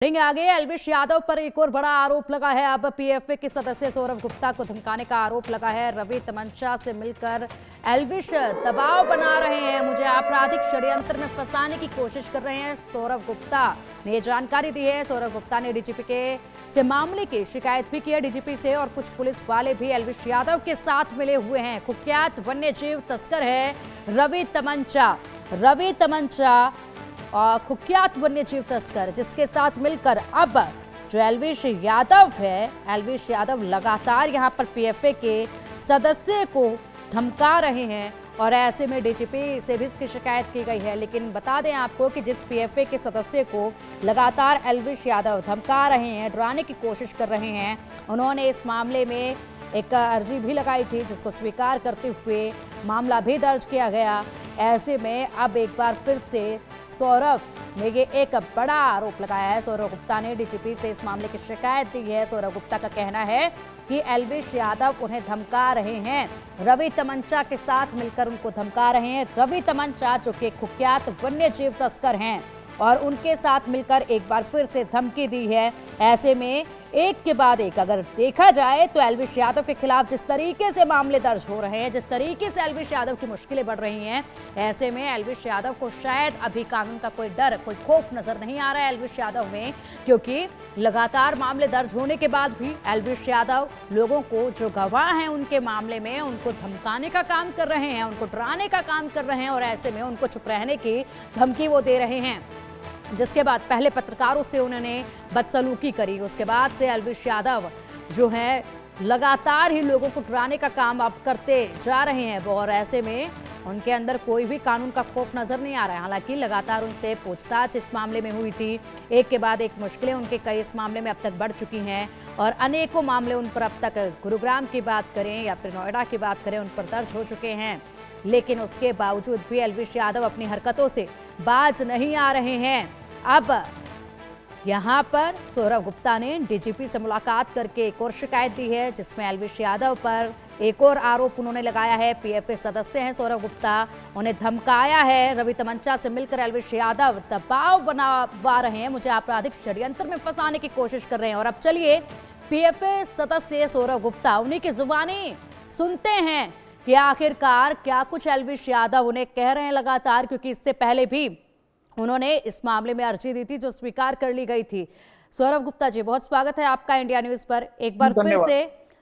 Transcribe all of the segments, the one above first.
बढ़ेंगे आगे। एल्विश यादव पर एक और बड़ा आरोप लगा है। अब पीएफए के सदस्य सौरभ गुप्ता को धमकाने का आरोप लगा है। रवि तमंचा से मिलकर एल्विश दबाव बना रहे हैं, मुझे आपराधिक षड्यंत्र में फंसाने की कोशिश कर रहे हैं। सौरभ गुप्ता ने ये जानकारी दी है। सौरभ गुप्ता ने डीजीपी से मामले की शिकायत भी की है डीजीपी से, और कुछ पुलिस वाले भी एल्विश यादव के साथ मिले हुए हैं। कुख्यात वन्य जीव तस्कर है रवि तमंचा और कुख्यात वन्य जीव तस्कर, जिसके साथ मिलकर अब जो एल्विश यादव लगातार यहां पर पीएफए के सदस्य को धमका रहे हैं, और ऐसे में डीजीपी से भी इसकी शिकायत की गई है। लेकिन बता दें आपको कि जिस पीएफए के सदस्य को लगातार एल्विश यादव धमका रहे हैं, डराने की कोशिश कर रहे हैं, उन्होंने इस मामले में एक अर्जी भी लगाई थी, जिसको स्वीकार करते हुए मामला भी दर्ज किया गया। ऐसे में अब एक बार फिर से सौरभ ने ये एक बड़ा आरोप लगाया है। सौरभ गुप्ता ने डीजीपी से इस मामले की शिकायत दी है। सौरभ गुप्ता का कहना है कि एल्विश यादव उन्हें धमका रहे हैं, रवि तमंचा के साथ मिलकर उनको धमका रहे हैं। रवि तमंचा जो कि कुख्यात वन्य जीव तस्कर हैं, और उनके साथ मिलकर एक बार फिर से धमकी दी है। ऐसे में एक के बाद एक अगर देखा जाए तो एल्विश यादव के खिलाफ जिस तरीके से मामले दर्ज हो रहे हैं, जिस तरीके से एल्विश यादव की मुश्किलें बढ़ रही हैं, ऐसे में एल्विश यादव को शायद अभी कानून का कोई डर, कोई खौफ नजर नहीं आ रहा है एल्विश यादव में, क्योंकि लगातार मामले दर्ज होने के बाद भी एल्विश यादव लोगों को, जो गवाह हैं उनके मामले में, उनको धमकाने का काम कर रहे हैं, उनको डराने का काम कर रहे हैं, और ऐसे में उनको चुप रहने की धमकी वो दे रहे हैं। जिसके बाद पहले पत्रकारों से उन्होंने बदसलूकी करी, उसके बाद से एल्विश यादव जो है लगातार ही लोगों को डराने का काम अब करते जा रहे हैं, और ऐसे में उनके अंदर कोई भी कानून का खौफ नजर नहीं आ रहा है। हालांकि लगातार उनसे पूछताछ इस मामले में हुई थी, एक के बाद एक मुश्किलें उनके कई इस मामले में अब तक बढ़ चुकी हैं, और अनेकों मामले उन पर अब तक, गुरुग्राम की बात करें या फिर नोएडा की बात करें, उन पर दर्ज हो चुके हैं। लेकिन उसके बावजूद भी एल्विश यादव अपनी हरकतों से बाज नहीं आ रहे हैं। अब यहां पर सौरभ गुप्ता ने डीजीपी से मुलाकात करके एक और शिकायत दी है, जिसमें एल्विश यादव पर एक और आरोप उन्होंने लगाया है। पीएफए सदस्य हैं सौरभ गुप्ता, उन्हें धमकाया है। रवि तमंचा से मिलकर एल्विश यादव दबाव बनवा रहे हैं, मुझे आपराधिक षड्यंत्र में फंसाने की कोशिश कर रहे हैं। और अब चलिए पीएफए सदस्य सौरभ गुप्ता, उन्हीं की जुबानी सुनते हैं कि आखिरकार क्या कुछ एल्विश यादव उन्हें कह रहे हैं लगातार, क्योंकि इससे पहले भी उन्होंने इस मामले में अर्जी दी थी, जो स्वीकार कर ली गई थी। सौरभ गुप्ता जी, बहुत स्वागत है आपका इंडिया न्यूज पर। एक बार फिर से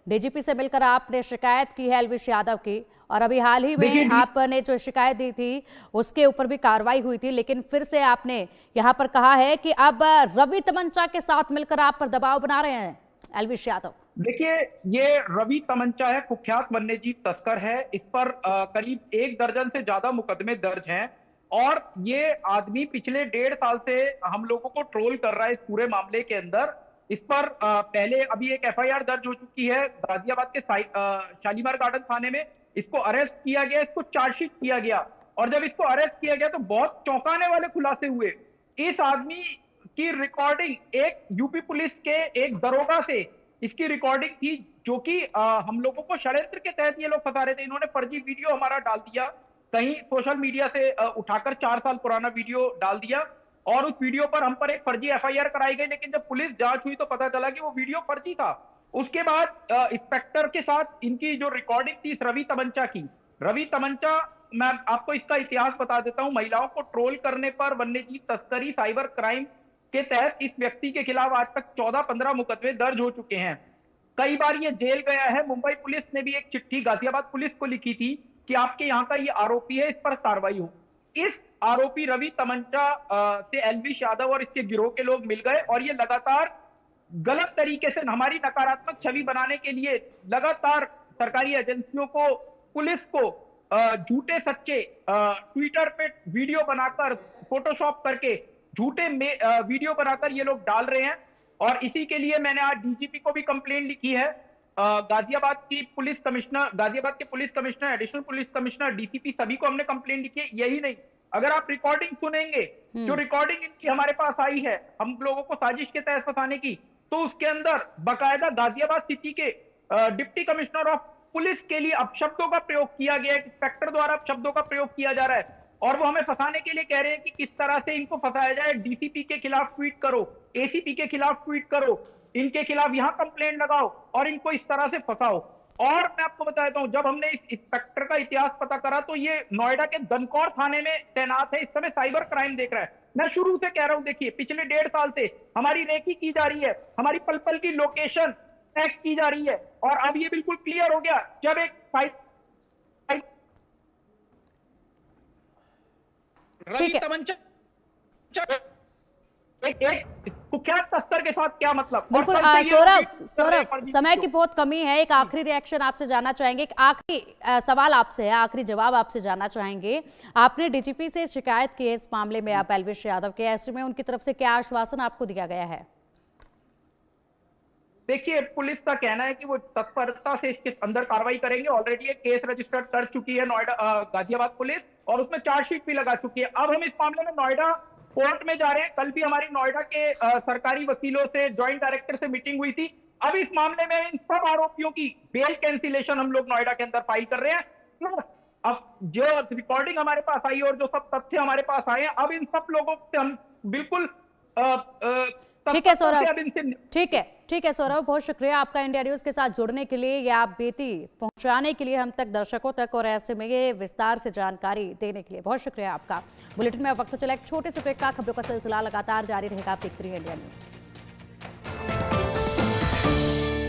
डीजीपी से मिलकर आपने शिकायत की है एल्विश यादव की, और अभी हाल ही में आपने जो शिकायत दी थी उसके ऊपर भी कार्रवाई हुई थी, लेकिन फिर से आपने यहां पर कहा है कि अब रवि तमंचा के साथ मिलकर आप पर दबाव बना रहे हैं एल्विश यादव। देखिए, ये रवि तमंचा है, कुख्यात वन्यजीव तस्कर है। इस पर करीब 1 दर्जन से ज्यादा मुकदमे दर्ज हैं, और ये आदमी पिछले 1.5 साल से हम लोगों को ट्रोल कर रहा है इस पूरे मामले के अंदर। इस पर पहले अभी एक एफआईआर दर्ज हो चुकी है गाजियाबाद के शालीमार गार्डन थाने में। इसको अरेस्ट किया गया, इसको चार्जशीट किया गया, और जब इसको अरेस्ट किया गया तो बहुत चौंकाने वाले खुलासे हुए। इस आदमी की रिकॉर्डिंग एक यूपी पुलिस के एक दरोगा से इसकी रिकॉर्डिंग थी, जो कि हम लोगों को षड्यंत्र के तहत ये लोग फंसा रहे थे। इन्होंने फर्जी वीडियो हमारा डाल दिया, कहीं सोशल मीडिया से उठाकर 4 साल पुराना वीडियो डाल दिया, और उस वीडियो पर हम पर एक फर्जी एफआईआर कराई गई। लेकिन जब पुलिस जांच हुई तो पता चला कि वो वीडियो फर्जी था। उसके बाद इंस्पेक्टर के साथ इनकी जो रिकॉर्डिंग थी इस रवि तमंचा, मैं आपको इसका इतिहास बता देता हूं। महिलाओं को ट्रोल करने पर, वन्यजीव तस्करी, साइबर क्राइम के तहत इस व्यक्ति के खिलाफ आज तक 14-15 मुकदमे दर्ज हो चुके हैं। कई बार ये जेल गया है। मुंबई पुलिस ने भी एक चिट्ठी गाजियाबाद पुलिस को लिखी थी कि आपके यहाँ का ये आरोपी है, इस पर कार्रवाई हो। इस आरोपी रवि तमंचा से एल्विश यादव और इसके गिरोह के लोग मिल गए, और ये लगातार गलत तरीके से हमारी नकारात्मक छवि बनाने के लिए लगातार सरकारी एजेंसियों को, पुलिस को झूठे सच्चे ट्विटर पे वीडियो बनाकर, फोटोशॉप करके झूठे वीडियो बनाकर ये लोग डाल रहे हैं। और इसी के लिए मैंने आज डीजीपी को भी कंप्लेंट लिखी है। गाजियाबाद के police commissioner, additional police commissioner, DCP, सभी को हमने कंप्लेंट लिखी है। यही नहीं, अगर आप रिकॉर्डिंग सुनेंगे, जो रिकॉर्डिंग इनकी हमारे पास आई है हम लोगों को साजिश के तहत फंसाने की, तो उसके अंदर बाकायदा गाजियाबाद सिटी के डिप्टी कमिश्नर ऑफ पुलिस के लिए अपशब्दों का प्रयोग किया गया है, इंस्पेक्टर द्वारा अपशब्दों का प्रयोग किया जा रहा है। और वो हमें फंसाने के लिए कह रहे हैं कि किस तरह से इनको फंसाया जाए, डीसीपी के खिलाफ ट्वीट करो, एसीपी के खिलाफ ट्वीट करो, इनके खिलाफ यहाँ कंप्लेंट लगाओ और इनको इस तरह से फंसाओ। और मैं आपको बताता हूं, जब हमने इस इंस्पेक्टर का इतिहास पता करा तो ये नोएडा के दनकौर थाने में तैनात है, इस समय साइबर क्राइम देख रहा है। मैं शुरू से कह रहा हूं, देखिए पिछले 1.5 साल से हमारी रेकी की जा रही है, हमारी पल पल की लोकेशन ट्रैक की जा रही है, और अब ये बिल्कुल क्लियर हो गया जब एक ठीक है। एक कुख्यात तस्कर के साथ क्या मतलब। बिल्कुल और कल से ये सौरभ, समय की बहुत कमी है, एक आखिरी रिएक्शन आपसे जानना चाहेंगे, एक आखिरी सवाल आपसे है, आखिरी जवाब आपसे जानना चाहेंगे। आपने डीजीपी से शिकायत की है इस मामले में, आप एल्विश यादव के, ऐसे में उनकी तरफ से क्या आश्वासन आपको दिया गया है? देखिए, पुलिस का कहना है कि वो तत्परता से इसके अंदर कार्रवाई करेंगे। ऑलरेडी एक केस रजिस्टर कर चुकी है नोएडा गाजियाबाद पुलिस, और उसमें चार्जशीट भी लगा चुकी है। अब हम इस मामले में नोएडा कोर्ट में जा रहे हैं। कल भी हमारी नोएडा के सरकारी वकीलों से, जॉइंट डायरेक्टर से मीटिंग हुई थी। अब इस मामले में इन सब आरोपियों की बेल कैंसिलेशन हम लोग नोएडा के अंदर फाइल कर रहे हैं। अब जो रिकॉर्डिंग हमारे पास आई और जो सब तथ्य हमारे पास आए हैं, अब इन सब लोगों से हम बिल्कुल ठीक है सौरभ, ठीक है सौरभ, बहुत शुक्रिया आपका इंडिया न्यूज के साथ जुड़ने के लिए, या आप बेटी पहुंचाने के लिए हम तक, दर्शकों तक, और ऐसे में ये विस्तार से जानकारी देने के लिए बहुत शुक्रिया आपका। बुलेटिन में अब वक्त चला एक छोटे से ब्रेक का। खबरों का सिलसिला लगातार जारी रहेगा, आप देखते रहिए इंडिया न्यूज।